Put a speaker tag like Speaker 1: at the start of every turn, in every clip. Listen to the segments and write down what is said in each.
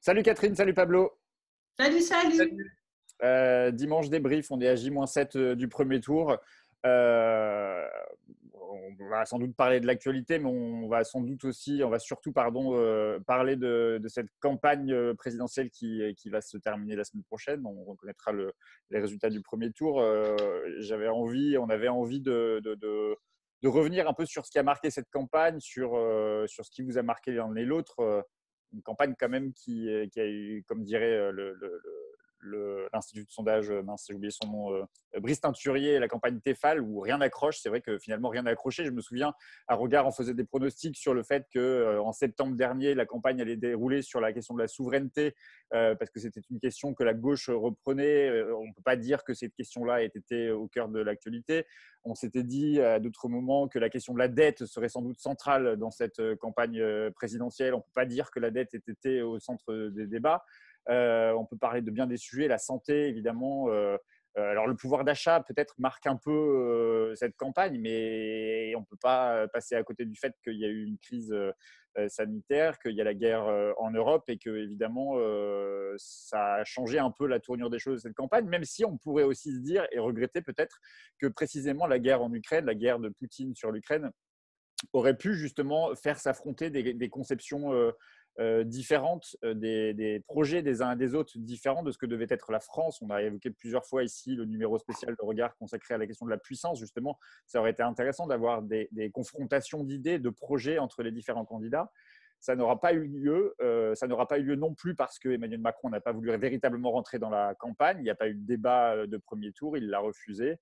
Speaker 1: Salut Catherine, salut Pablo.
Speaker 2: Salut, salut.
Speaker 1: Salut. Dimanche débrief, on est à J-7 du premier tour. Euh, on va sans doute parler de l'actualité, mais on va surtout parler de cette campagne présidentielle qui va se terminer la semaine prochaine. On connaîtra les résultats du premier tour. On avait envie de revenir un peu sur ce qui a marqué cette campagne, sur ce qui vous a marqué l'un et l'autre. Une campagne quand même qui a eu, comme dirait l'institut de sondage, mince, j'ai oublié son nom, Brice Teinturier, la campagne Tefal, où rien n'accroche. C'est vrai que finalement, rien n'a accroché. Je me souviens, à Regard, on faisait des pronostics sur le fait qu'en septembre dernier, la campagne allait dérouler sur la question de la souveraineté, parce que c'était une question que la gauche reprenait. On ne peut pas dire que cette question-là ait été au cœur de l'actualité. On s'était dit à d'autres moments que la question de la dette serait sans doute centrale dans cette campagne présidentielle. On ne peut pas dire que la dette ait été au centre des débats. On peut parler de bien des sujets, la santé évidemment. Alors le pouvoir d'achat peut-être marque un peu cette campagne, mais on ne peut pas passer à côté du fait qu'il y a eu une crise sanitaire, qu'il y a la guerre en Europe et que évidemment ça a changé un peu la tournure des choses de cette campagne, même si on pourrait aussi se dire et regretter peut-être que précisément la guerre en Ukraine, la guerre de Poutine sur l'Ukraine, aurait pu justement faire s'affronter des conceptions différentes, des projets des uns et des autres différents de ce que devait être la France. On a évoqué plusieurs fois ici le numéro spécial de Regard consacré à la question de la puissance. Justement, ça aurait été intéressant d'avoir des confrontations d'idées, de projets entre les différents candidats. Ça n'aura pas eu lieu. Ça n'aura pas eu lieu non plus parce que Emmanuel Macron n'a pas voulu véritablement rentrer dans la campagne. Il n'y a pas eu de débat de premier tour. Il l'a refusé.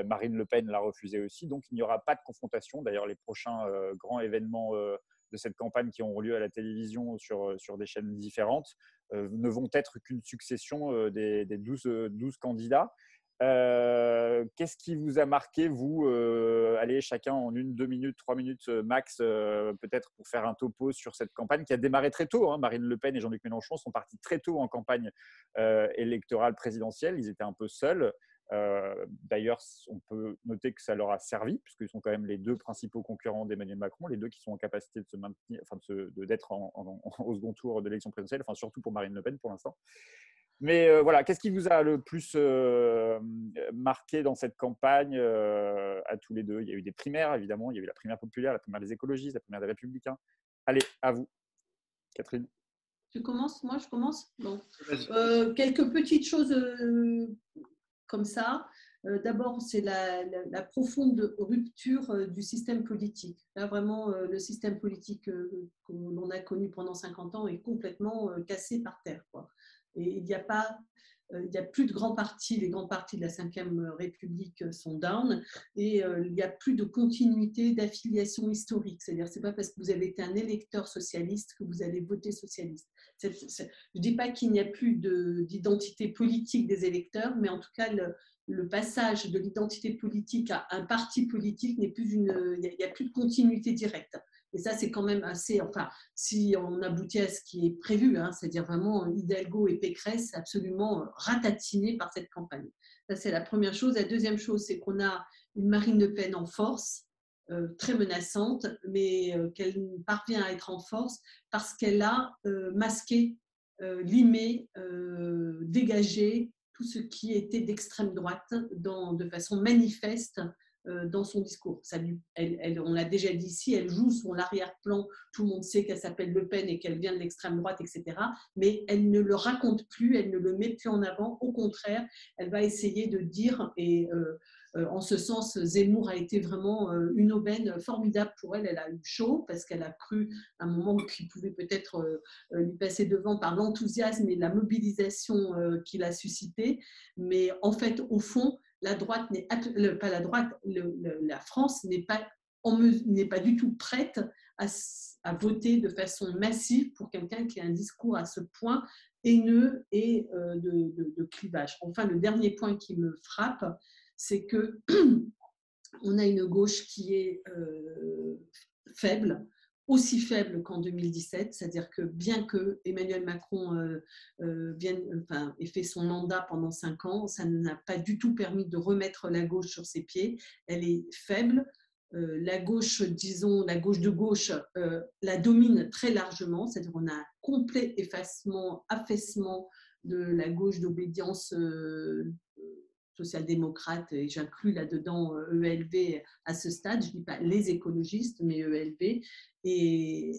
Speaker 1: Marine Le Pen l'a refusé aussi. Donc, il n'y aura pas de confrontation. D'ailleurs, les prochains grands événements de cette campagne qui auront lieu à la télévision sur des chaînes différentes ne vont être qu'une succession des 12 candidats. Qu'est-ce qui vous a marqué, vous allez chacun en 1, 2 minutes, 3 minutes max, peut-être pour faire un topo sur cette campagne qui a démarré très tôt. Marine Le Pen et Jean-Luc Mélenchon sont partis très tôt en campagne électorale présidentielle. Ils étaient un peu seuls. D'ailleurs, on peut noter que ça leur a servi, puisqu'ils sont quand même les deux principaux concurrents d'Emmanuel Macron, les deux qui sont en capacité de se maintenir, enfin d'être au second tour de l'élection présidentielle, enfin surtout pour Marine Le Pen pour l'instant. Mais voilà, qu'est-ce qui vous a le plus marqué dans cette campagne à tous les deux? Il y a eu des primaires, évidemment, il y a eu la primaire populaire, la primaire des écologistes, la primaire des républicains. Allez, à vous, Catherine.
Speaker 2: Tu commences? Moi, je commence? Bon. Quelques petites choses comme ça. D'abord, c'est la profonde rupture du système politique. Là, vraiment, le système politique que l'on a connu pendant 50 ans est complètement cassé par terre, quoi. Et il n'y a pas, il n'y a plus de grands partis. Les grands partis de la Ve République sont down et il n'y a plus de continuité d'affiliation historique. C'est-à-dire, c'est pas parce que vous avez été un électeur socialiste que vous allez voter socialiste. Je ne dis pas qu'il n'y a plus d'identité politique des électeurs, mais en tout cas, le passage de l'identité politique à un parti politique n'est plus il n'y a plus de continuité directe. Et ça, c'est quand même assez, enfin, si on aboutit à ce qui est prévu, c'est-à-dire vraiment Hidalgo et Pécresse absolument ratatinés par cette campagne. Ça, c'est la première chose. La deuxième chose, c'est qu'on a une Marine Le Pen en force, très menaçante, mais qu'elle parvient à être en force parce qu'elle a masqué, limé, dégagé tout ce qui était d'extrême droite de façon manifeste dans son discours. On l'a déjà dit ici, elle joue sur l'arrière-plan, tout le monde sait qu'elle s'appelle Le Pen et qu'elle vient de l'extrême droite, etc. Mais elle ne le raconte plus, elle ne le met plus en avant, au contraire, elle va essayer de dire, et en ce sens, Zemmour a été vraiment une aubaine formidable pour elle. Elle a eu chaud parce qu'elle a cru à un moment qu'il pouvait peut-être lui passer devant par l'enthousiasme et la mobilisation qu'il a suscité. Mais en fait, au fond, la droite n'est pas la droite, la France n'est pas du tout prête à voter de façon massive pour quelqu'un qui a un discours à ce point haineux et de clivage. Enfin, le dernier point qui me frappe, c'est que on a une gauche qui est faible, aussi faible qu'en 2017, c'est-à-dire que bien que Emmanuel Macron ait fait son mandat pendant 5 ans, ça n'a pas du tout permis de remettre la gauche sur ses pieds. Elle est faible. la gauche, disons, la gauche de gauche, la domine très largement, c'est-à-dire qu'on a un complet affaissement de la gauche d'obédience social-démocrate, et j'inclus là-dedans ELV à ce stade, je ne dis pas les écologistes, mais ELV.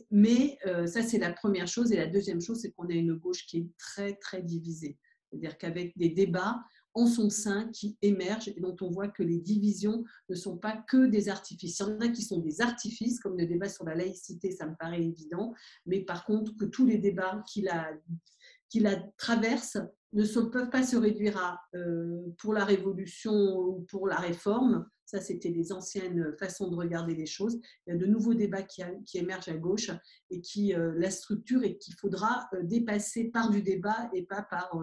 Speaker 2: Mais ça, c'est la première chose. Et la deuxième chose, c'est qu'on a une gauche qui est très, très divisée. C'est-à-dire qu'avec des débats en son sein qui émergent et dont on voit que les divisions ne sont pas que des artifices. Il y en a qui sont des artifices, comme le débat sur la laïcité, ça me paraît évident, mais par contre, que tous les débats qui la traversent peuvent pas se réduire à pour la révolution ou pour la réforme. Ça, c'était les anciennes façons de regarder les choses. Il y a de nouveaux débats qui émergent à gauche et qui la structure et qu'il faudra dépasser par du débat et pas par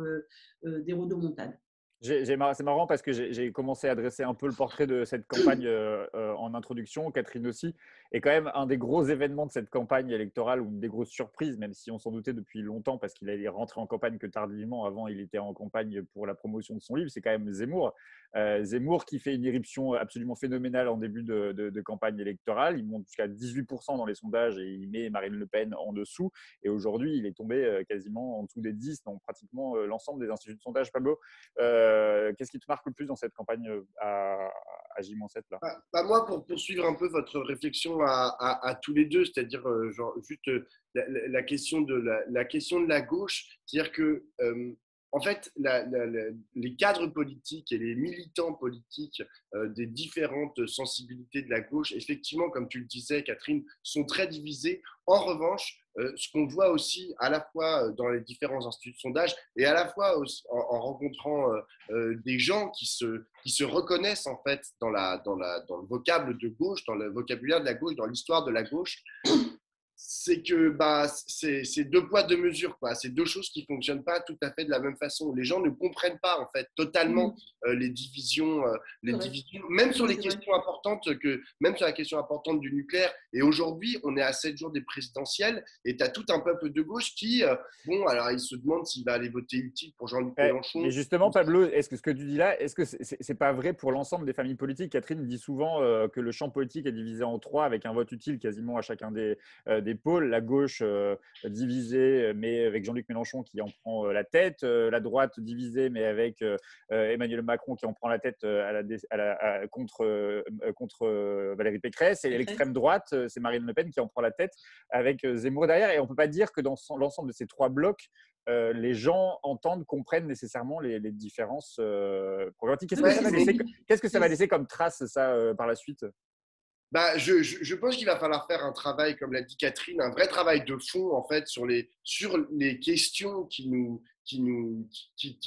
Speaker 2: des rodomontades.
Speaker 1: C'est marrant parce que j'ai commencé à dresser un peu le portrait de cette campagne en introduction, Catherine aussi. Et quand même, un des gros événements de cette campagne électorale, ou une des grosses surprises, même si on s'en doutait depuis longtemps parce qu'il allait rentrer en campagne que tardivement, avant il était en campagne pour la promotion de son livre, c'est quand même Zemmour. Zemmour qui fait une irruption absolument phénoménale en début de campagne électorale. Il monte jusqu'à 18% dans les sondages et il met Marine Le Pen en dessous. Et aujourd'hui, il est tombé quasiment en dessous des 10 dans pratiquement l'ensemble des instituts de sondage. Pablo, qu'est-ce qui te marque le plus dans cette campagne à J-7 là?
Speaker 3: Moi, pour poursuivre un peu votre réflexion à tous les deux, c'est-à-dire genre, juste la question la question de la gauche, c'est-à-dire que en fait, les cadres politiques et les militants politiques des différentes sensibilités de la gauche, effectivement, comme tu le disais, Catherine, sont très divisés. En revanche, ce qu'on voit aussi à la fois dans les différents instituts de sondage et à la fois aussi en rencontrant des gens qui se reconnaissent en fait dans le vocable de gauche, dans le vocabulaire de la gauche, dans l'histoire de la gauche, c'est que c'est deux poids, deux mesures, quoi. C'est deux choses qui ne fonctionnent pas tout à fait de la même façon. Les gens ne comprennent pas, en fait, totalement les divisions, même sur les questions importantes, même sur la question importante du nucléaire. Et aujourd'hui, on est à 7 jours des présidentielles et tu as tout un peuple de gauche qui, alors il se demande s'il va aller voter utile pour Jean-Luc Mélenchon.
Speaker 1: Mais justement, Pablo, est-ce que ce que tu dis là, est-ce que c'est pas vrai pour l'ensemble des familles politiques? Catherine dit souvent que le champ politique est divisé en trois avec un vote utile quasiment à chacun des pôles. La gauche divisée, mais avec Jean-Luc Mélenchon qui en prend la tête. La droite divisée, mais avec Emmanuel Macron qui en prend la tête contre Valérie Pécresse. Et l'extrême droite, c'est Marine Le Pen qui en prend la tête avec Zemmour derrière. Et on ne peut pas dire que dans l'ensemble de ces trois blocs, les gens entendent, comprennent nécessairement les différences programmatiques. Qu'est-ce que ça va laisser comme trace, ça, par la suite?
Speaker 3: Je pense qu'il va falloir faire un travail, comme l'a dit Catherine, un vrai travail de fond en fait sur les questions qui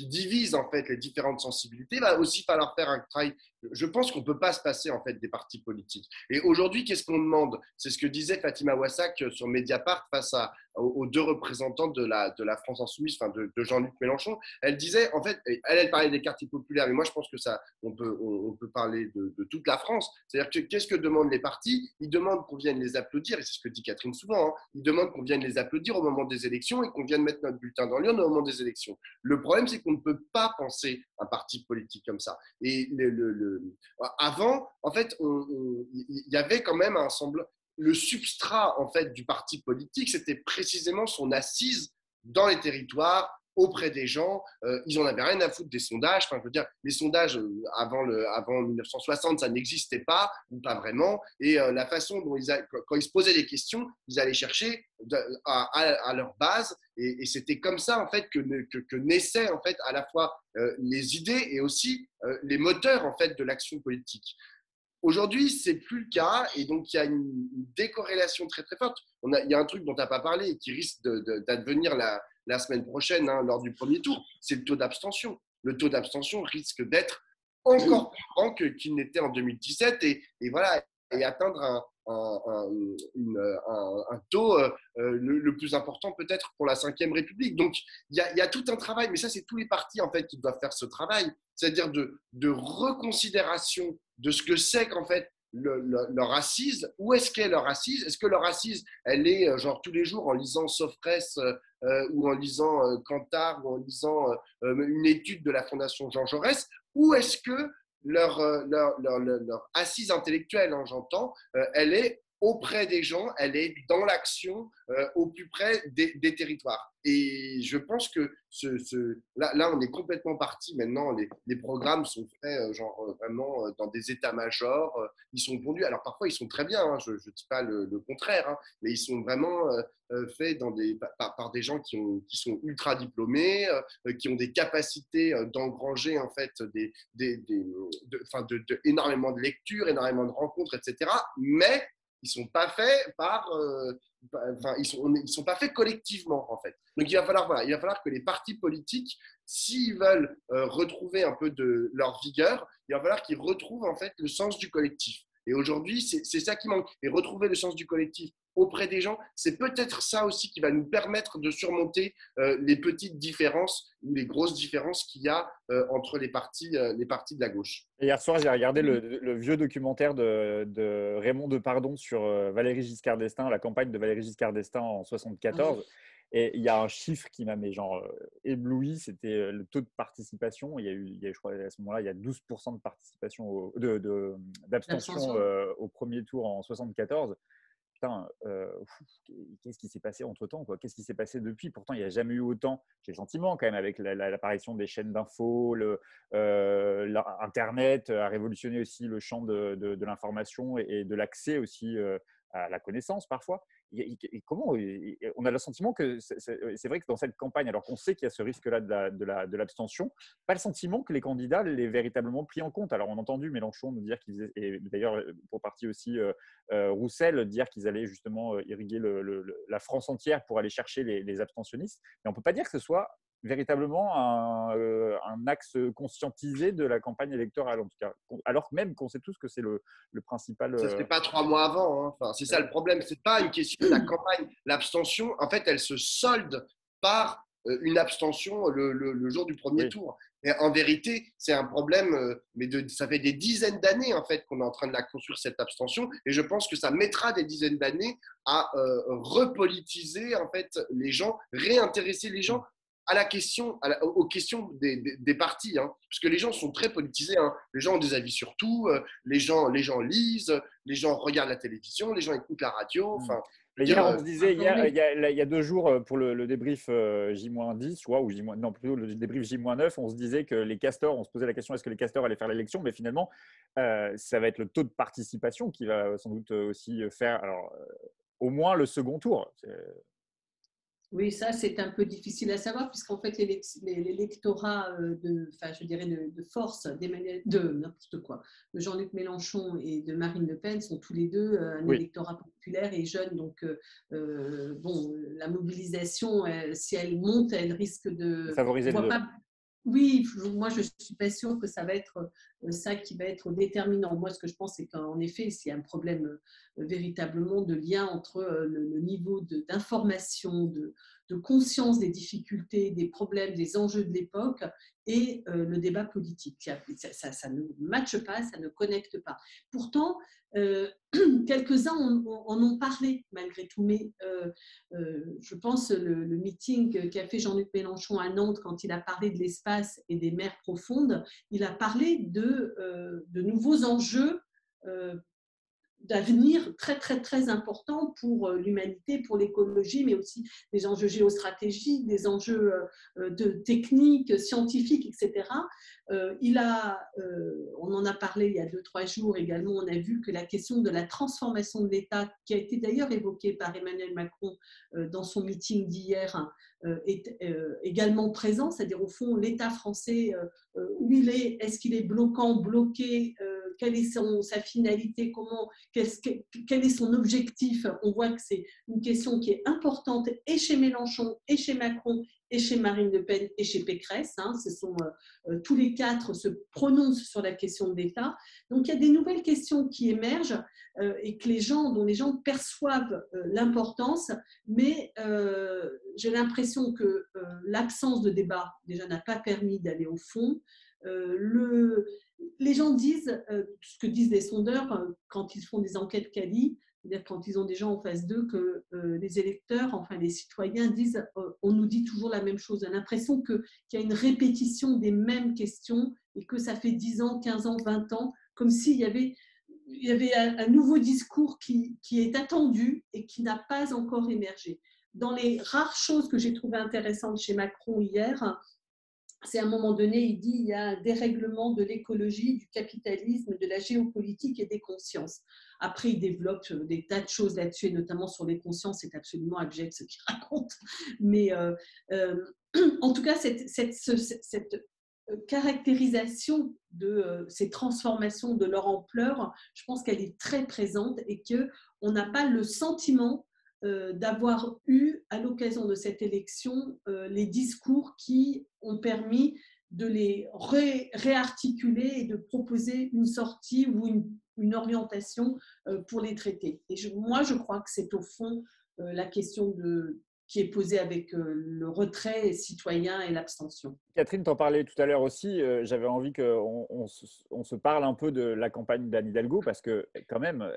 Speaker 3: divisent en fait les différentes sensibilités. Il va aussi falloir faire un travail. Je pense qu'on ne peut pas se passer en fait des partis politiques. Et aujourd'hui, qu'est-ce qu'on demande? C'est ce que disait Fatima Wassak sur Mediapart face aux deux représentants de la France Insoumise, enfin de Jean-Luc Mélenchon. Elle disait, en fait, elle parlait des quartiers populaires, mais moi je pense que on peut parler de toute la France. C'est-à-dire que qu'est-ce que demandent les partis? Ils demandent qu'on vienne les applaudir, et c'est ce que dit Catherine souvent, hein. Ils demandent qu'on vienne les applaudir au moment des élections et qu'on vienne mettre notre bulletin dans l'urne au moment des élections. Le problème, c'est qu'on ne peut pas penser un parti politique comme ça. Et avant, en fait, il y avait quand même un semblant. Le substrat en fait du parti politique, c'était précisément son assise dans les territoires, auprès des gens. Ils n'en avaient rien à foutre des sondages. Enfin, je veux dire, les sondages avant 1960, ça n'existait pas, ou pas vraiment. Et la façon dont quand ils se posaient des questions, ils allaient chercher à leur base. Et c'était comme ça, en fait, que naissaient, en fait, à la fois les idées et aussi les moteurs, en fait, de l'action politique. Aujourd'hui, ce n'est plus le cas, et donc il y a une décorrélation très très forte. Il y a un truc dont tu n'as pas parlé et qui risque d'advenir la semaine prochaine, hein, lors du premier tour, c'est le taux d'abstention. Le taux d'abstention risque d'être encore plus grand qu'il n'était en 2017 et voilà, et atteindre un taux le plus important peut-être pour la Ve République. Donc il y a tout un travail, mais ça c'est tous les partis en fait qui doivent faire ce travail, c'est-à-dire de reconsidération de ce que c'est qu'en fait leur assise. Où est-ce qu'est leur assise? Est-ce que leur assise, elle est genre tous les jours en lisant Sophrès ou en lisant Cantar ou en lisant une étude de la Fondation Jean Jaurès? Ou est-ce que leur assise intellectuelle, hein, j'entends, elle est auprès des gens, elle est dans l'action, au plus près des territoires. Et je pense que là, on est complètement parti maintenant. Les programmes sont faits vraiment dans des états-majors. Ils sont pondus. Alors parfois, ils sont très bien, hein, je ne dis pas le contraire, hein, mais ils sont vraiment faits par des gens qui sont ultra diplômés, qui ont des capacités d'engranger en fait énormément de lectures, énormément de rencontres, etc. Mais ils sont pas faits ils sont pas faits collectivement en fait. Donc il va falloir que les partis politiques, s'ils veulent retrouver un peu de leur vigueur, il va falloir qu'ils retrouvent en fait le sens du collectif. Et aujourd'hui, c'est ça qui manque. Et retrouver le sens du collectif auprès des gens, c'est peut-être ça aussi qui va nous permettre de surmonter les petites différences ou les grosses différences qu'il y a entre les partis de la gauche.
Speaker 1: Et hier soir, j'ai regardé le vieux documentaire de Raymond Depardon sur Valéry Giscard d'Estaing, la campagne de Valéry Giscard d'Estaing en 74. Et il y a un chiffre qui m'a ébloui, c'était le taux de participation. Je crois, à ce moment-là, il y a 12% de participation, d'abstention au premier tour en 74. Putain, qu'est-ce qui s'est passé entre-temps, quoi? Qu'est-ce qui s'est passé depuis? Pourtant, il n'y a jamais eu autant, j'ai le sentiment quand même, avec l'apparition des chaînes d'infos, Internet a révolutionné aussi le champ de l'information et de l'accès aussi à la connaissance parfois. Et comment on a le sentiment que c'est vrai que dans cette campagne, alors qu'on sait qu'il y a ce risque-là de l'abstention, pas le sentiment que les candidats l'aient véritablement pris en compte. Alors on a entendu Mélenchon nous dire et d'ailleurs pour partie aussi Roussel dire qu'ils allaient justement irriguer la France entière pour aller chercher les abstentionnistes, mais on ne peut pas dire que ce soit véritablement un axe conscientisé de la campagne électorale, en tout cas. Alors même qu'on sait tous que c'est le principal…
Speaker 3: Ça ne se fait pas 3 mois avant. Hein. Enfin, c'est ça le problème. Ce n'est pas une question de la campagne. L'abstention, en fait, elle se solde par une abstention le jour du premier tour. Et en vérité, c'est un problème, ça fait des dizaines d'années en fait qu'on est en train de la construire, cette abstention, et je pense que ça mettra des dizaines d'années à repolitiser en fait les gens, réintéresser les gens à la question, aux questions des partis, hein, parce que les gens sont très politisés, hein. Les gens ont des avis sur tout, les gens lisent, les gens regardent la télévision, les gens écoutent la radio. Enfin,
Speaker 1: hier, on se disait, il y a 2 jours, pour le débrief J-10, non, plutôt le débrief J-9, on se disait que les castors, on se posait la question, est-ce que les castors allaient faire l'élection? Mais finalement, ça va être le taux de participation qui va sans doute aussi faire, alors, au moins le second tour.
Speaker 2: Oui, ça, c'est un peu difficile à savoir, puisqu'en fait, l'électorat de force n'importe quoi, de Jean-Luc Mélenchon et de Marine Le Pen sont tous les deux un électorat populaire et jeune. Donc, la mobilisation, si elle monte, elle risque de
Speaker 1: favoriser les deux.
Speaker 2: Oui, moi, je ne suis pas sûre que ça va être ça qui va être déterminant. Moi, ce que je pense, c'est qu'en effet, c'est un problème véritablement de lien entre le niveau d'information, de conscience des difficultés, des problèmes, des enjeux de l'époque et le débat politique. Ça ne matche pas, ça ne connecte pas. Pourtant, quelques-uns en ont parlé malgré tout, mais je pense le meeting qu'a fait Jean-Luc Mélenchon à Nantes quand il a parlé de l'espace et des mers profondes, il a parlé de nouveaux enjeux d'avenir très, très, très importants pour l'humanité, pour l'écologie, mais aussi des enjeux géostratégiques, des enjeux techniques, scientifiques, etc. On en a parlé il y a 2-3 jours également, on a vu que la question de la transformation de l'État, qui a été d'ailleurs évoquée par Emmanuel Macron dans son meeting d'hier, est également présent, c'est-à-dire au fond l'État français, où il est, est-ce qu'il est bloquant, bloqué, quelle est sa finalité, quel est son objectif. On voit que c'est une question qui est importante et chez Mélenchon, et chez Macron, et chez Marine Le Pen, et chez Pécresse. Tous les 4 se prononcent sur la question de l'État. Donc, il y a des nouvelles questions qui émergent et dont les gens perçoivent l'importance, mais j'ai l'impression que l'absence de débat, déjà, n'a pas permis d'aller au fond. Les gens disent, ce que disent les sondeurs quand ils font des enquêtes quali, C'est-à-dire quand ils ont des gens en face d'eux que les électeurs, enfin les citoyens disent on nous dit toujours la même chose. On a l'impression qu'il y a une répétition des mêmes questions et que ça fait 10 ans, 15 ans, 20 ans, comme s'il y avait un nouveau discours qui est attendu et qui n'a pas encore émergé. Dans les rares choses que j'ai trouvées intéressantes chez Macron hier, c'est à un moment donné, il dit il y a un dérèglement de l'écologie, du capitalisme, de la géopolitique et des consciences. Après, il développe des tas de choses là-dessus, et notamment sur les consciences, c'est absolument abject ce qu'il raconte. Mais en tout cas, cette caractérisation de ces transformations, de leur ampleur, je pense qu'elle est très présente et qu'on n'a pas le sentiment d'avoir eu, à l'occasion de cette élection, les discours qui ont permis de les réarticuler et de proposer une sortie ou une orientation pour les traiter. Et moi, je crois que c'est au fond la question qui est posée avec le retrait citoyen et l'abstention.
Speaker 1: Catherine, t'en parlais tout à l'heure aussi. J'avais envie qu'on se parle un peu de la campagne d'Anne Hidalgo parce que quand même,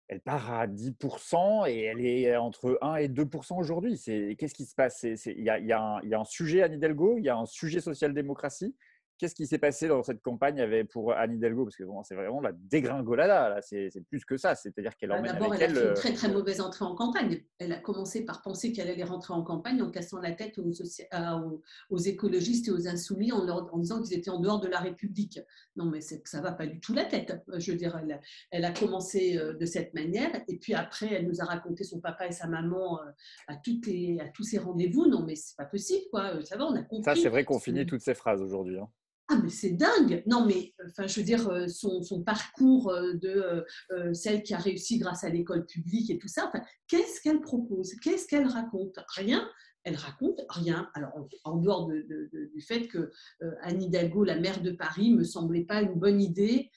Speaker 1: elle part à 10% et elle est entre 1 et 2% aujourd'hui. Qu'est-ce qui se passe? Il y a un sujet Anne Hidalgo, il y a un sujet social-démocratie. Qu'est-ce qui s'est passé dans cette campagne pour Anne Hidalgo? Parce que bon, c'est vraiment la dégringolada, c'est plus que ça. C'est-à-dire qu'elle emmène
Speaker 2: D'abord,
Speaker 1: avec
Speaker 2: elle a fait une
Speaker 1: elle…
Speaker 2: très très mauvaise entrée en campagne. Elle a commencé par penser qu'elle allait rentrer en campagne en cassant la tête aux écologistes et aux insoumis en disant qu'ils étaient en dehors de la République. Non, mais ça ne va pas du tout la tête. Je veux dire, elle a commencé de cette manière et puis après, elle nous a raconté son papa et sa maman à tous ces rendez-vous. Non, mais c'est pas possible, quoi. Ça va, on a compris.
Speaker 1: Ça, c'est vrai qu'on finit toutes ces phrases aujourd'hui. Hein.
Speaker 2: Ah, mais c'est dingue! Non, mais enfin, je veux dire, son parcours de celle qui a réussi grâce à l'école publique et tout ça, enfin, qu'est-ce qu'elle propose? Qu'est-ce qu'elle raconte? Rien. Elle raconte rien. Alors, en dehors du fait que Anne Hidalgo, la maire de Paris, me semblait pas une bonne idée.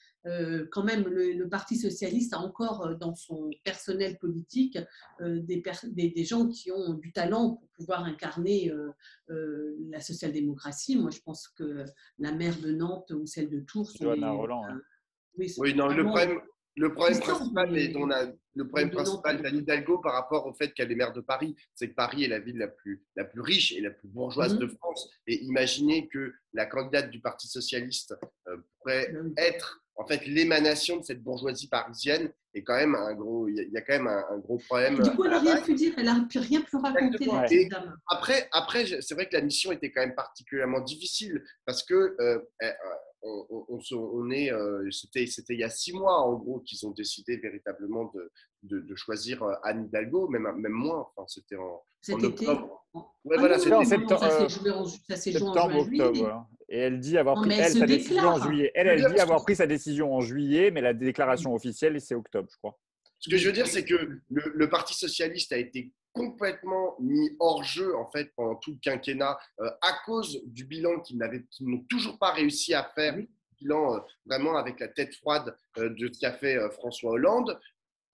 Speaker 2: Quand même, le Parti socialiste a encore dans son personnel politique des gens qui ont du talent pour pouvoir incarner la social-démocratie. Moi, je pense que la maire de Nantes ou celle de Tours sont
Speaker 1: Johanna Roland.
Speaker 3: Oui, non, le problème principal, le problème principal
Speaker 2: Nantes,
Speaker 3: d'Anne Hidalgo par rapport au fait qu'elle est maire de Paris, c'est que Paris est la ville la plus riche et la plus bourgeoise de France. Et imaginez que la candidate du Parti socialiste pourrait être en fait l'émanation de cette bourgeoisie parisienne. Et quand même il y a quand même un gros problème.
Speaker 2: Du coup, elle n'a rien pu dire, elle n'a rien pu raconter, la petite dame.
Speaker 3: Après, c'est vrai que la mission était quand même particulièrement difficile parce que c'était il y a 6 mois en gros qu'ils ont décidé véritablement de choisir Anne Hidalgo, même moins. Enfin, c'était en octobre.
Speaker 1: Ouais, voilà, c'était en septembre, octobre. Ouais. Et elle dit avoir pris sa décision en juillet. Elle dit avoir pris sa décision en juillet, mais la déclaration officielle, c'est octobre, je crois.
Speaker 3: Ce que je veux dire, c'est que le Parti socialiste a été complètement mis hors jeu en fait pendant tout le quinquennat à cause du bilan qu'ils n'ont toujours pas réussi à faire, bilan vraiment avec la tête froide de ce qu'a fait François Hollande.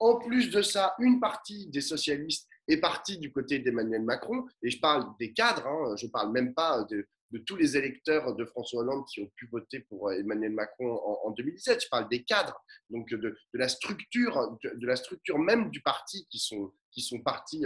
Speaker 3: En plus de ça, une partie des socialistes est partie du côté d'Emmanuel Macron, et je parle des cadres, hein, je ne parle même pas de tous les électeurs de François Hollande qui ont pu voter pour Emmanuel Macron en 2017. Je parle des cadres, donc de la structure même du parti qui sont partis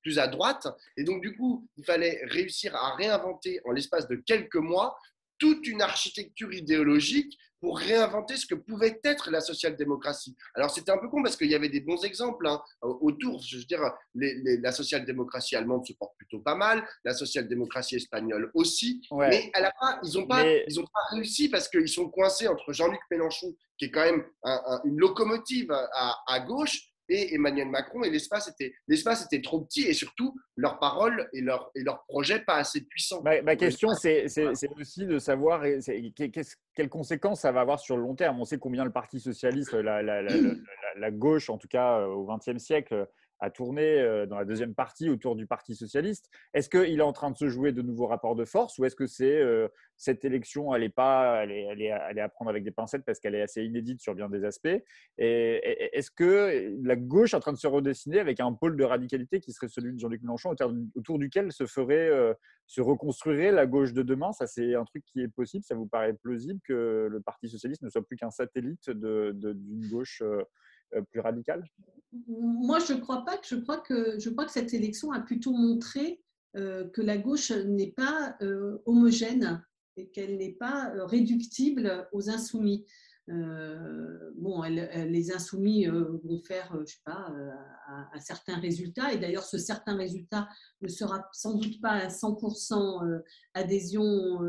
Speaker 3: plus à droite. Et donc, du coup, il fallait réussir à réinventer en l'espace de quelques mois toute une architecture idéologique pour réinventer ce que pouvait être la social-démocratie. Alors, c'était un peu con parce qu'il y avait des bons exemples autour. Je veux dire, la social-démocratie allemande se porte plutôt pas mal, la social-démocratie espagnole aussi, mais ils n'ont pas réussi parce qu'ils sont coincés entre Jean-Luc Mélenchon, qui est quand même une locomotive à gauche, et Emmanuel Macron, et l'espace était trop petit, et surtout leurs paroles et leurs projets pas assez puissants.
Speaker 1: Ma question, c'est aussi de savoir quelles conséquences ça va avoir sur le long terme. On sait combien le Parti socialiste, la gauche en tout cas au XXe siècle, a tourné dans la deuxième partie autour du Parti socialiste. Est-ce qu'il est en train de se jouer de nouveaux rapports de force, ou est-ce que cette élection, elle est à prendre avec des pincettes parce qu'elle est assez inédite sur bien des aspects? Et est-ce que la gauche est en train de se redessiner avec un pôle de radicalité qui serait celui de Jean-Luc Mélenchon, autour duquel se reconstruirait la gauche de demain? Ça, c'est un truc qui est possible? Ça vous paraît plausible que le Parti socialiste ne soit plus qu'un satellite d'une gauche plus radicale?
Speaker 2: Moi, je crois pas. Je crois que cette élection a plutôt montré que la gauche n'est pas homogène et qu'elle n'est pas réductible aux insoumis. Bon, les insoumis vont faire, je sais pas, un certain résultat. Et d'ailleurs, ce certain résultat ne sera sans doute pas à 100% adhésion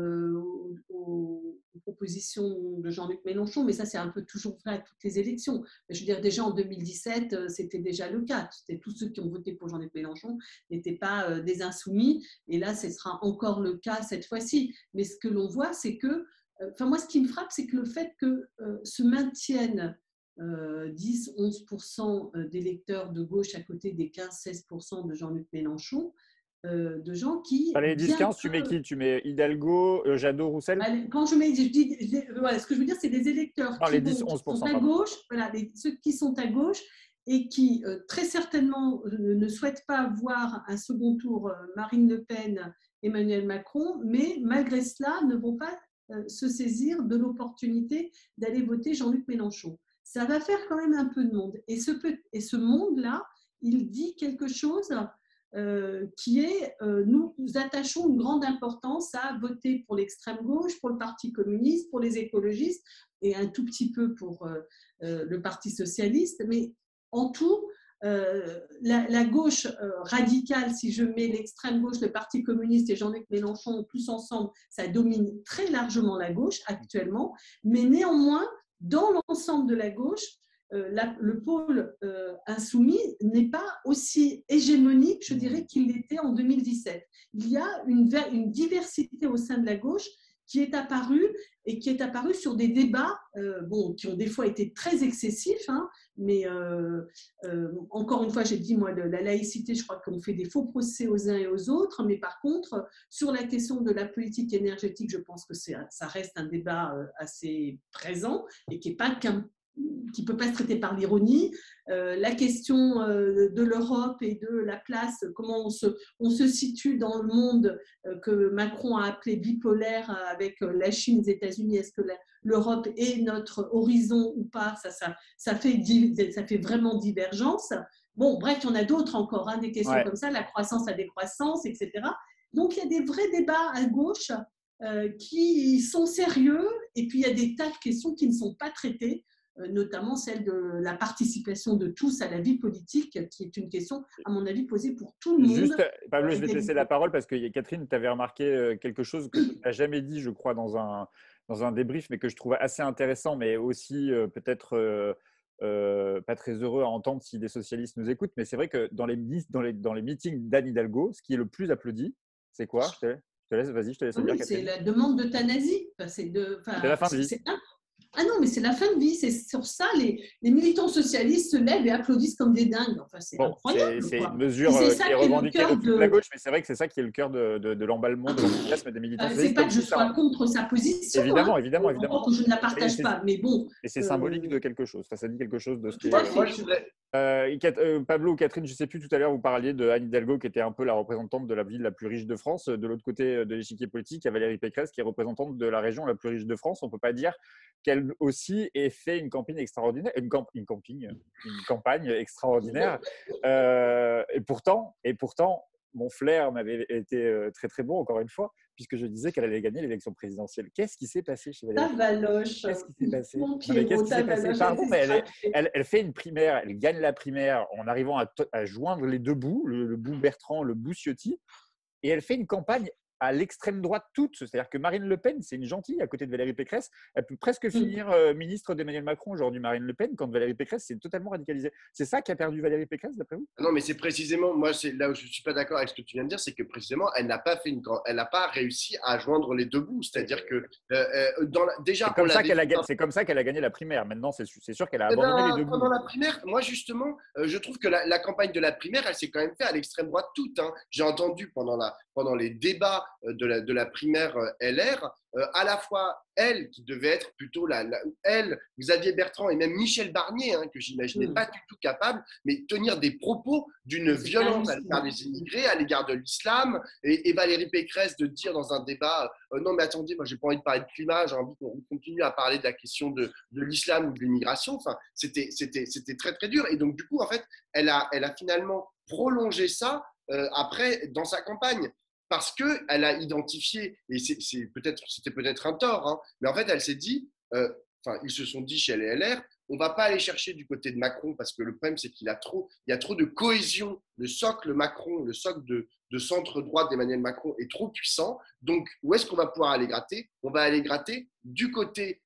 Speaker 2: aux propositions de Jean-Luc Mélenchon, mais ça, c'est un peu toujours vrai à toutes les élections. Je veux dire, déjà en 2017, c'était déjà le cas. C'était tous ceux qui ont voté pour Jean-Luc Mélenchon n'étaient pas des insoumis. Et là, ce sera encore le cas cette fois-ci. Mais ce que l'on voit, c'est que enfin, moi, ce qui me frappe, c'est que le fait que se maintiennent 10-11% d'électeurs de gauche à côté des 15-16% de Jean-Luc Mélenchon, de gens qui…
Speaker 1: Dans les 10-15, tu mets qui? Tu mets Hidalgo, Jadot, Roussel?
Speaker 2: Quand je mets… voilà, ce que je veux dire, c'est des électeurs
Speaker 1: Non,
Speaker 2: qui,
Speaker 1: les 10-11%,
Speaker 2: sont à gauche, voilà, ceux qui sont à gauche et qui, très certainement, ne souhaitent pas voir un second tour Marine Le Pen, Emmanuel Macron, mais malgré cela, ne vont pas se saisir de l'opportunité d'aller voter Jean-Luc Mélenchon. Ça va faire quand même un peu de monde. Et ce monde-là, il dit quelque chose qui est nous attachons une grande importance à voter pour l'extrême gauche, pour le Parti communiste, pour les écologistes et un tout petit peu pour le Parti socialiste. Mais en tout, la gauche radicale, si je mets l'extrême gauche, le Parti communiste et Jean-Luc Mélenchon tous ensemble, ça domine très largement la gauche actuellement, mais néanmoins, dans l'ensemble de la gauche, le pôle insoumis n'est pas aussi hégémonique, je dirais, qu'il l'était en 2017. Il y a une diversité au sein de la gauche qui est apparue et qui est apparue sur des débats qui ont des fois été très excessifs, hein, mais encore une fois, j'ai dit, moi, la laïcité, je crois qu'on fait des faux procès aux uns et aux autres, mais par contre, sur la question de la politique énergétique, je pense que ça reste un débat assez présent et qui ne peut pas se traiter par l'ironie. La question de l'Europe et de la place, comment on se situe dans le monde que Macron a appelé bipolaire avec la Chine, les États-Unis, est-ce que l'Europe est notre horizon ou pas, ça fait vraiment divergence. Bon, bref, il y en a d'autres encore, hein, des questions comme ça, la croissance, la décroissance, etc. Donc, il y a des vrais débats à gauche qui sont sérieux, et puis il y a des tas de questions qui ne sont pas traitées, notamment celle de la participation de tous à la vie politique, qui est une question, à mon avis, posée pour tout le monde.
Speaker 1: Juste, Pablo, je vais te laisser la parole parce que Catherine, tu avais remarqué quelque chose que tu n'as jamais dit, je crois, dans un débrief, mais que je trouve assez intéressant, mais aussi peut-être pas très heureux à entendre si des socialistes nous écoutent. Mais c'est vrai que dans les meetings d'Anne Hidalgo, ce qui est le plus applaudi, c'est quoi? Je te laisse, vas-y, je te laisse dire, Catherine.
Speaker 2: C'est la demande d'euthanasie.
Speaker 1: C'est la fin de vie.
Speaker 2: Ah non, mais c'est la fin de vie. C'est sur ça, les militants socialistes se lèvent et applaudissent comme des dingues. Enfin, c'est incroyable.
Speaker 1: C'est une mesure qui est revendiquée de la gauche, mais c'est vrai que c'est ça qui est le cœur de l'emballement, de l'enthousiasme des militants socialistes.
Speaker 2: C'est pas que je sois contre sa position.
Speaker 1: Évidemment,
Speaker 2: hein,
Speaker 1: évidemment.
Speaker 2: que je ne la partage pas, mais bon.
Speaker 1: Et c'est symbolique de quelque chose. Ça dit quelque chose de ce qui est…
Speaker 3: Moi, je voudrais…
Speaker 1: Pablo ou Catherine, je ne sais plus, tout à l'heure, vous parliez de Anne Hidalgo, qui était un peu la représentante de la ville la plus riche de France. De l'autre côté de l'échiquier politique, il y a Valérie Pécresse, qui est représentante de la région la plus riche de France. On ne peut pas dire qu'elle aussi ait fait une campagne extraordinaire, une campagne extraordinaire. Et pourtant, mon flair m'avait été très très bon, encore une fois, puisque je disais qu'elle allait gagner l'élection présidentielle. Qu'est-ce qui s'est passé chez Valérie?
Speaker 2: Valoche.
Speaker 1: Qu'est-ce qui s'est passé?
Speaker 2: Qu'est-ce
Speaker 1: qui s'est passé? Pardon, mais elle fait une primaire, elle gagne la primaire en arrivant à joindre les deux bouts, le bout Bertrand, le bout Ciotti, et elle fait une campagne à l'extrême droite toute. C'est-à-dire que Marine Le Pen, c'est une gentille à côté de Valérie Pécresse. Elle peut presque finir ministre d'Emmanuel Macron aujourd'hui, Marine Le Pen, quand Valérie Pécresse s'est totalement radicalisée. C'est ça qui a perdu Valérie Pécresse, d'après vous?
Speaker 3: Non, mais c'est précisément, moi, c'est là où je ne suis pas d'accord avec ce que tu viens de dire, c'est que précisément, elle n'a pas réussi à joindre les deux bouts. C'est-à-dire que déjà,
Speaker 1: c'est comme ça qu'elle a gagné la primaire. Maintenant, c'est sûr qu'elle a abandonné les deux bouts.
Speaker 3: Pendant la primaire, moi, justement, je trouve que la campagne de la primaire, elle s'est quand même faite à l'extrême droite toute. Hein. J'ai entendu pendant les débats de la primaire LR, à la fois elle, qui devait être plutôt elle, Xavier Bertrand et même Michel Barnier, hein, que j'imaginais pas du tout capable, mais tenir des propos d'une violence à l'égard des immigrés, à l'égard de l'islam, et Valérie Pécresse de dire dans un débat non mais attendez, moi j'ai pas envie de parler de climat, j'ai envie qu'on continue à parler de la question de l'islam ou de l'immigration. Enfin, c'était très très dur. Et donc du coup, en fait, elle a finalement prolongé ça après dans sa campagne. Parce qu'elle a identifié, et c'était peut-être un tort, hein, mais en fait, elle s'est dit, ils se sont dit chez les LR, on ne va pas aller chercher du côté de Macron, parce que le problème, c'est qu'il y a trop de cohésion. Le socle Macron, le socle de centre-droite d'Emmanuel Macron est trop puissant. Donc, où est-ce qu'on va pouvoir aller gratter? On va aller gratter du côté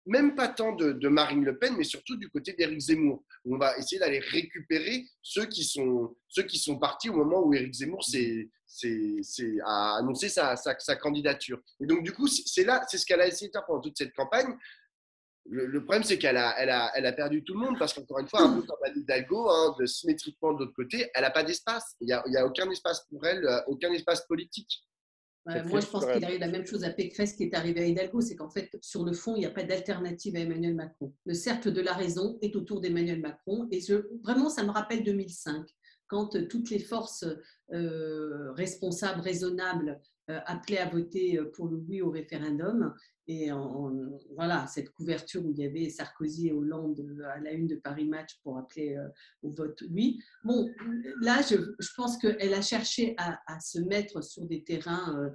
Speaker 3: même pas tant de Marine Le Pen, mais surtout du côté d'Éric Zemmour. On va essayer d'aller récupérer ceux qui sont partis au moment où Éric Zemmour a annoncé sa candidature. Et donc, du coup, c'est ce qu'elle a essayé de faire pendant toute cette campagne. Le problème, c'est qu'elle a perdu tout le monde parce qu'encore une fois, un peu comme Anne Hidalgo, hein, symétriquement de l'autre côté, elle n'a pas d'espace. Il n'y a aucun espace pour elle, aucun espace politique.
Speaker 2: Moi, je pense qu'il arrive la même chose à Pécresse qui est arrivé à Hidalgo, c'est qu'en fait, sur le fond, il n'y a pas d'alternative à Emmanuel Macron. Le cercle de la raison est autour d'Emmanuel Macron. Et vraiment, ça me rappelle 2005, quand toutes les forces responsables, raisonnables, appelaient à voter pour le oui au référendum. Et voilà, cette couverture où il y avait Sarkozy et Hollande à la une de Paris Match pour appeler au vote oui. Bon, là, je pense qu'elle a cherché à se mettre sur des terrains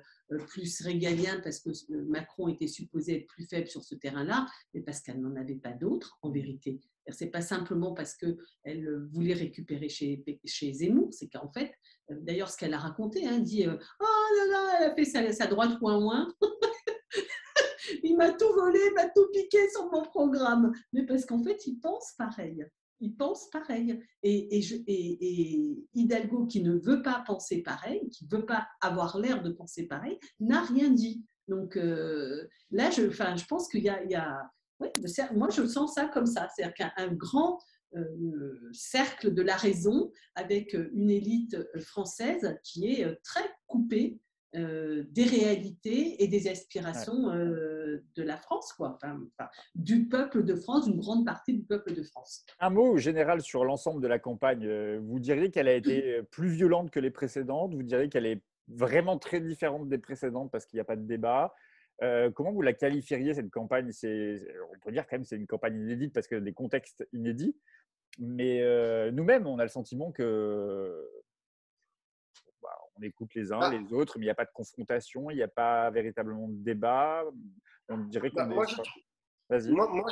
Speaker 2: plus régaliens parce que Macron était supposé être plus faible sur ce terrain-là, mais parce qu'elle n'en avait pas d'autres, en vérité. Ce n'est pas simplement parce qu'elle voulait récupérer chez Zemmour, c'est qu'en fait, d'ailleurs, ce qu'elle a raconté, hein, dit « Oh là là, elle a fait sa droite ouin-ouin ». Il m'a tout volé, il m'a tout piqué sur mon programme. Mais parce qu'en fait, il pense pareil. Il pense pareil. Et Hidalgo, qui ne veut pas penser pareil, qui ne veut pas avoir l'air de penser pareil, n'a rien dit. Donc là, je pense qu'il y a ouais, moi, je sens ça comme ça. C'est-à-dire qu'un grand cercle de la raison avec une élite française qui est très coupée des réalités et des aspirations de la France, quoi. Du peuple de France, d'une grande partie du peuple de France.
Speaker 1: Un mot général sur l'ensemble de la campagne. Vous diriez qu'elle a été plus violente que les précédentes? Vous diriez qu'elle est vraiment très différente des précédentes parce qu'il n'y a pas de débat? Comment vous la qualifieriez, cette campagne? On peut dire quand même que c'est une campagne inédite parce qu'il y a des contextes inédits. Mais nous-mêmes, on a le sentiment que on écoute les uns les autres, mais il n'y a pas de confrontation, il n'y a pas véritablement de débat. On dirait qu'on Vas-y.
Speaker 3: Moi,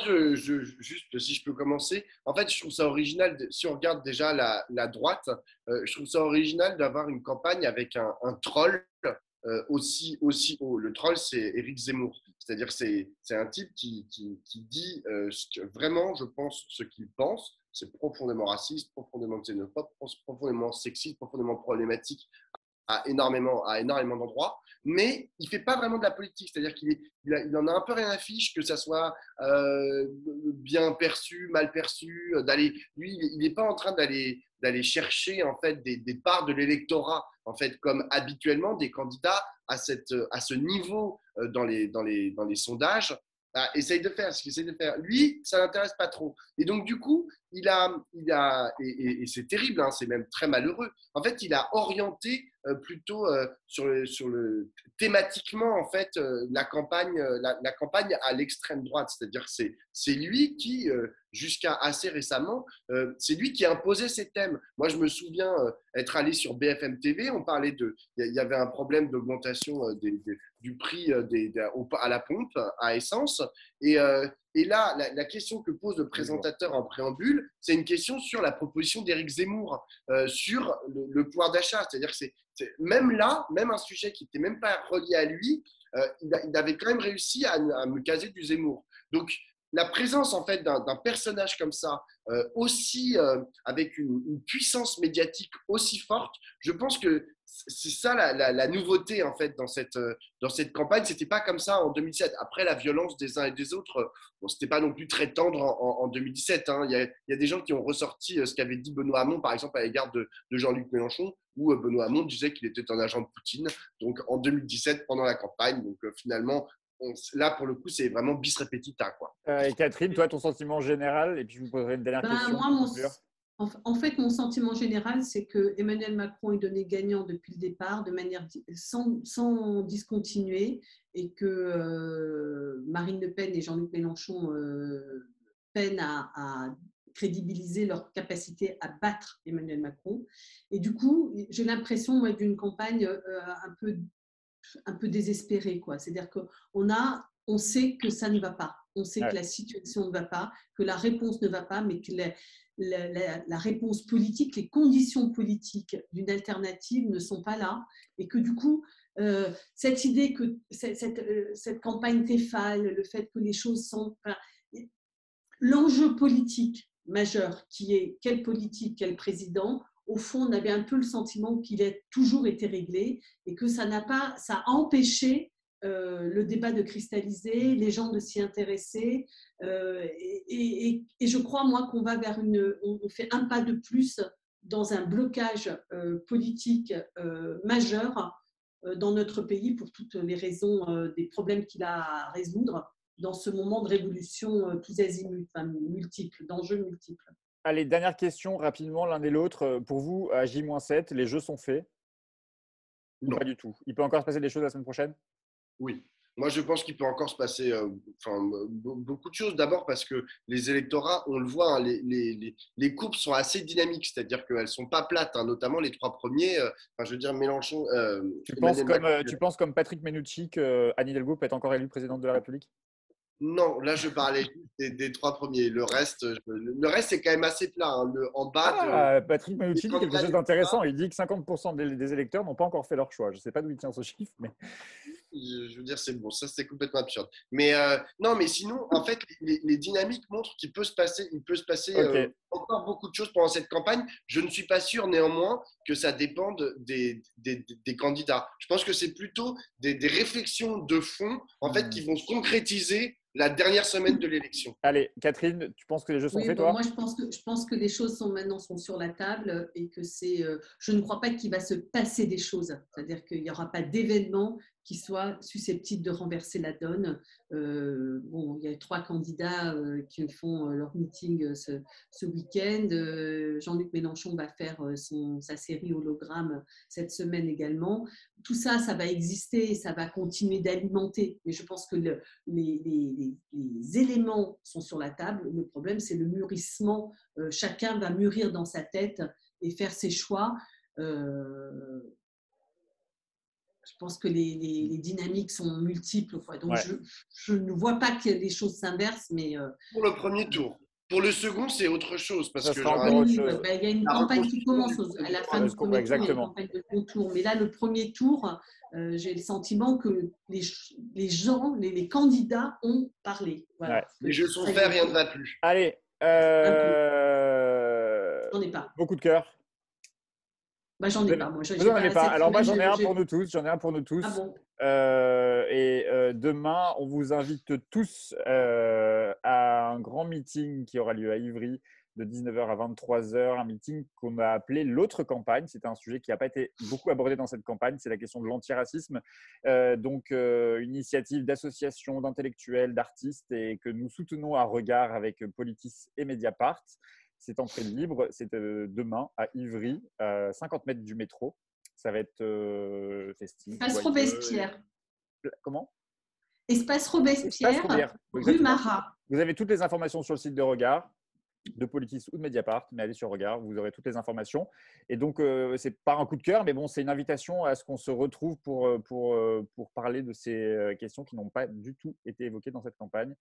Speaker 3: juste si je peux commencer, en fait, je trouve ça original, si on regarde déjà la droite, je trouve ça original d'avoir une campagne avec un troll aussi haut. Le troll, c'est Éric Zemmour. C'est-à-dire c'est un type qui dit vraiment, je pense, ce qu'il pense. C'est profondément raciste, profondément xénophobe, profondément sexiste, profondément problématique à énormément d'endroits, mais il ne fait pas vraiment de la politique, c'est-à-dire qu'il en a un peu rien à fiche, que ça soit bien perçu, mal perçu, lui, il n'est pas en train d'aller chercher en fait des parts de l'électorat, en fait, comme habituellement des candidats à ce niveau dans les sondages. Essaye de faire ce qu'il essaye de faire. Lui, ça l'intéresse pas trop. Et donc, du coup, et c'est terrible, hein, c'est même très malheureux. En fait, il a orienté plutôt thématiquement, en fait, la campagne à l'extrême droite. C'est-à-dire que c'est lui qui, jusqu'à assez récemment, c'est lui qui imposait ses thèmes. Moi, je me souviens être allé sur BFM TV, on parlait il y avait un problème d'augmentation du prix à la pompe à essence. Et là, la question que pose le présentateur en préambule, c'est une question sur la proposition d'Éric Zemmour, sur le pouvoir d'achat. C'est-à-dire que même là, même un sujet qui n'était même pas relié à lui, il avait quand même réussi à me caser du Zemmour. Donc, la présence en fait d'un personnage comme ça, aussi avec une puissance médiatique aussi forte, je pense que c'est ça la nouveauté en fait dans cette campagne. C'était pas comme ça en 2007. Après, la violence des uns et des autres, bon, c'était pas non plus très tendre en 2017. Hein. Il y a des gens qui ont ressorti ce qu'avait dit Benoît Hamon, par exemple, à l'égard de Jean-Luc Mélenchon, où Benoît Hamon disait qu'il était un agent de Poutine. Donc en 2017, pendant la campagne. Donc finalement, là pour le coup, c'est vraiment bis repetita, quoi.
Speaker 1: Et Catherine, toi, ton sentiment général, et puis je vous poserai une dernière question.
Speaker 2: Moi, en fait, mon sentiment général, c'est que Emmanuel Macron est donné gagnant depuis le départ, de manière sans discontinuer, et que Marine Le Pen et Jean-Luc Mélenchon peinent à crédibiliser leur capacité à battre Emmanuel Macron. Et du coup, j'ai l'impression d'une campagne un peu désespérée, quoi. C'est-à-dire qu'on sait que ça ne va pas. On sait que la situation ne va pas, que la réponse ne va pas, mais que la réponse politique, les conditions politiques d'une alternative ne sont pas là. Et que du coup, cette idée que cette campagne Tefal, le fait que les choses sont… Enfin, l'enjeu politique majeur qui est quelle politique, quel président, au fond, on avait un peu le sentiment qu'il a toujours été réglé et que ça a empêché le débat de cristalliser, les gens de s'y intéresser. Et je crois, moi, qu'on va vers on fait un pas de plus dans un blocage politique majeur dans notre pays pour toutes les raisons des problèmes qu'il a à résoudre dans ce moment de révolution tous azimuts, enfin, multiples, d'enjeux multiples.
Speaker 1: Allez, dernière question, rapidement, l'un et l'autre. Pour vous, à J-7, les jeux sont faits?
Speaker 3: Non.
Speaker 1: Ou pas du tout? Il peut encore se passer des choses la semaine prochaine?
Speaker 3: Oui. Moi, je pense qu'il peut encore se passer beaucoup de choses. D'abord parce que les électorats, on le voit, hein, les courbes sont assez dynamiques, c'est-à-dire qu'elles ne sont pas plates, hein, notamment les trois premiers. Je veux dire, Mélenchon…
Speaker 1: tu penses comme Patrick Menucci qu'Anne Hidalgo peut être encore élue présidente de la République?
Speaker 3: Non, là, je parlais des trois premiers. Le reste, c'est quand même assez plat. Hein. En bas
Speaker 1: Patrick Menucci dit quelque chose d'intéressant. Il dit que 50% des électeurs n'ont pas encore fait leur choix. Je ne sais pas d'où il tient ce chiffre, mais…
Speaker 3: Je veux dire, c'est bon, ça c'est complètement absurde. Mais non, mais sinon, en fait, les dynamiques montrent qu'il peut se passer, encore beaucoup de choses pendant cette campagne. Je ne suis pas sûr néanmoins que ça dépende des candidats. Je pense que c'est plutôt des réflexions de fond, en fait, qui vont se concrétiser la dernière semaine de l'élection.
Speaker 1: Allez, Catherine, tu penses que les jeux sont faits, toi?
Speaker 2: Moi, je pense que les choses maintenant sont sur la table et que je ne crois pas qu'il va se passer des choses. C'est-à-dire qu'il n'y aura pas d'événement qui soit susceptible de renverser la donne. Il y a 3 candidats qui font leur meeting ce week-end. Jean-Luc Mélenchon va faire sa série hologramme cette semaine également. Tout ça, ça va exister, ça va continuer d'alimenter. Mais je pense que les éléments sont sur la table. Le problème, c'est le mûrissement. Chacun va mûrir dans sa tête et faire ses choix. Je pense que les dynamiques sont multiples. Donc, je ne vois pas que les choses s'inversent. Mais
Speaker 3: pour le premier tour. Pour le second, c'est autre chose. Parce que
Speaker 2: il y a une campagne qui commence à la fin du premier tour. Il y a une campagne de second tour. Mais là, le premier tour, j'ai le sentiment que les gens, les candidats ont parlé. Voilà.
Speaker 3: Les jeux sont faits, rien ne va plus.
Speaker 1: Allez.
Speaker 2: J'en ai pas.
Speaker 1: Beaucoup de cœur.
Speaker 2: J'en ai pas, moi.
Speaker 1: Vous n'en avez pas. Alors, moi, j'en ai un pour nous tous.
Speaker 2: Ah bon.
Speaker 1: Demain, on vous invite tous à un grand meeting qui aura lieu à Ivry de 19h à 23h, un meeting qu'on a appelé l'autre campagne. C'était un sujet qui n'a pas été beaucoup abordé dans cette campagne, c'est la question de l'antiracisme. Une initiative d'associations, d'intellectuels, d'artistes et que nous soutenons à regard avec Politis et Mediapart. C'est entrée libre, c'est demain à Ivry, à 50 mètres du métro. Ça va être festif.
Speaker 2: Espace Robespierre.
Speaker 1: Comment?
Speaker 2: Espace Robespierre, rue Marat.
Speaker 1: Vous avez toutes les informations sur le site de Regard, de Politis ou de Mediapart, mais allez sur Regard, vous aurez toutes les informations. Et donc, c'est pas un coup de cœur, mais bon, c'est une invitation à ce qu'on se retrouve pour parler de ces questions qui n'ont pas du tout été évoquées dans cette campagne.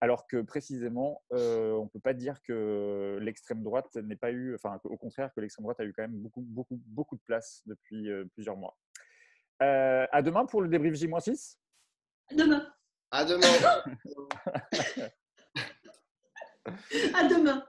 Speaker 1: Alors que précisément, on ne peut pas dire que l'extrême droite n'ait pas eu, enfin au contraire, que l'extrême droite a eu quand même beaucoup de place depuis plusieurs mois. À demain pour le débrief J-6.
Speaker 2: À demain.
Speaker 3: À demain.
Speaker 2: À demain.